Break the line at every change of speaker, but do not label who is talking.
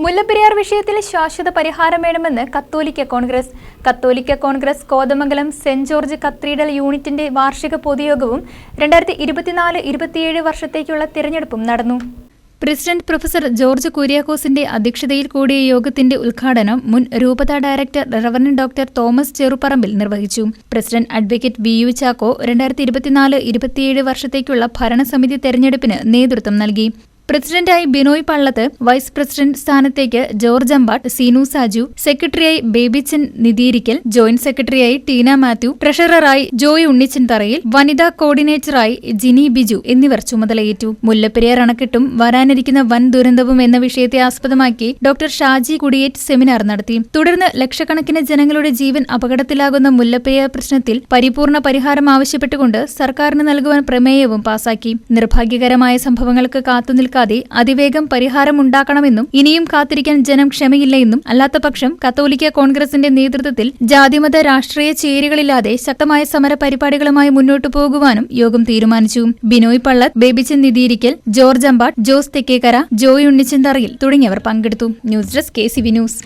മുല്ലപ്പെരിയാർ വിഷയത്തിൽ ശാശ്വത പരിഹാരം വേണമെന്ന് കത്തോലിക്ക Congress Kothamangalam saint George cathedral യൂണിറ്റിന്റെ വാർഷിക പൊതുയോഗവും 2024-27 വർഷത്തേക്കുള്ള തിരഞ്ഞെടുപ്പും നടന്നു. പ്രസിഡന്റ് പ്രൊഫസർ ജോർജ് കുര്യാക്കോസിന്റെ അധ്യക്ഷതയിൽ കൂടിയ യോഗത്തിന്റെ ഉദ്ഘാടനം മുൻ രൂപത director reverend doctor Thomas Cheruparambil നിർവഹിച്ചു. President advocate V U Chacko 2024-27 വർഷത്തേക്കുള്ള ഭരണസമിതി തെരഞ്ഞെടുപ്പിന് നേതൃത്വം നൽകി. പ്രസിഡന്റായി ബിനോയ് പള്ളത്ത്, വൈസ് പ്രസിഡന്റ് സ്ഥാനത്തേക്ക് ജോർജ് അമ്പാട്ട്, സീനു സാജു, സെക്രട്ടറിയായി ബേബിച്ചൻ നിതീരിക്കൽ, ജോയിന്റ് സെക്രട്ടറിയായി ടീന മാത്യു, ട്രഷററായി ജോയ് ഉണ്ണിച്ചൻ തറയിൽ, വനിതാ കോർഡിനേറ്ററായി ജിനി ബിജു എന്നിവർ ചുമതലയേറ്റു. മുല്ലപ്പെരിയാർ അണക്കെട്ടും വരാനിരിക്കുന്ന വൻ ദുരന്തവും എന്ന വിഷയത്തെ ആസ്പദമാക്കി ഡോക്ടർ ഷാജി കുടിയേറ്റ് സെമിനാർ നടത്തി. തുടർന്ന് ലക്ഷക്കണക്കിന് ജനങ്ങളുടെ ജീവൻ അപകടത്തിലാകുന്ന മുല്ലപ്പെരിയാർ പ്രശ്നത്തിൽ പരിപൂർണ പരിഹാരം ആവശ്യപ്പെട്ടുകൊണ്ട് സർക്കാരിന് നൽകുവാൻ പ്രമേയവും പാസാക്കി. നിർഭാഗ്യകരമായ സംഭവങ്ങൾക്ക് കാത്തുനിൽക്കാൻ അതിവേഗം പരിഹാരമുണ്ടാക്കണമെന്നും ഇനിയും കാത്തിരിക്കാൻ ജനം ക്ഷമയില്ലെന്നും അല്ലാത്തപക്ഷം കത്തോലിക്ക കോൺഗ്രസിന്റെ നേതൃത്വത്തിൽ ജാതിമത രാഷ്ട്രീയ ചേരികളില്ലാതെ ശക്തമായ സമര പരിപാടികളുമായി മുന്നോട്ടു പോകുവാനും യോഗം തീരുമാനിച്ചു. ബിനോയ് പള്ളത്ത്, ബേബിച്ചൻ നിതീരിക്കൽ, ജോർജ് അമ്പാട്ട്, ജോസ് തെക്കേക്കര, ജോയ് ഉണ്ണിച്ചൻ തറയിൽ തുടങ്ങിയവർ പങ്കെടുത്തു. News desk KCV news.